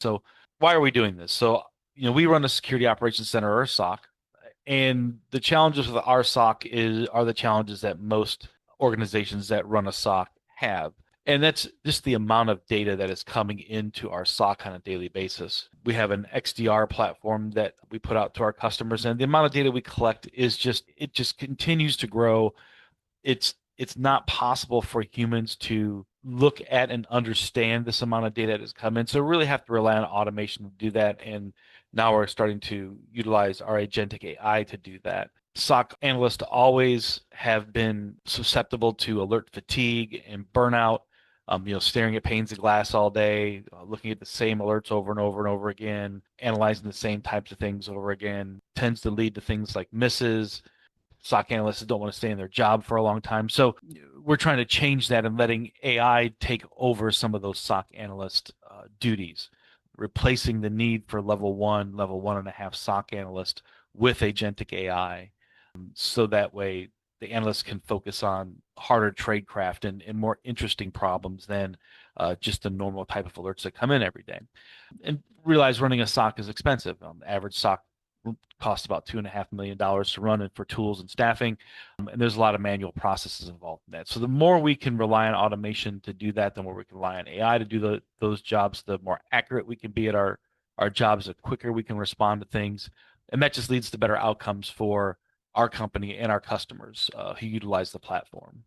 So why are we doing this? So, we run a security operations center, or a SOC, and the challenges with our SOC are the challenges that most organizations that run a SOC have. And that's just the amount of data that is coming into our SOC on a daily basis. We have an XDR platform that we put out to our customers, and the amount of data we collect it just continues to grow. It's not possible for humans to look at and understand this amount of data that has come in. So we really have to rely on automation to do that. And now we're starting to utilize our agentic AI to do that. SOC analysts always have been susceptible to alert fatigue and burnout. Staring at panes of glass all day, looking at the same alerts over and over and over again, analyzing the same types of things over again, tends to lead to things like misses. SOC analysts don't want to stay in their job for a long time. So we're trying to change that and letting AI take over some of those SOC analyst duties, replacing the need for level 1.5 SOC analyst with agentic AI. So that way the analysts can focus on harder tradecraft and more interesting problems than just the normal type of alerts that come in every day. And realize running a SOC is expensive. Average SOC costs about $2.5 million to run, and for tools and staffing. And there's a lot of manual processes involved in that. So the more we can rely on automation to do that, the more we can rely on AI to do those jobs, the more accurate we can be at our jobs, the quicker we can respond to things. And that just leads to better outcomes for our company and our customers who utilize the platform.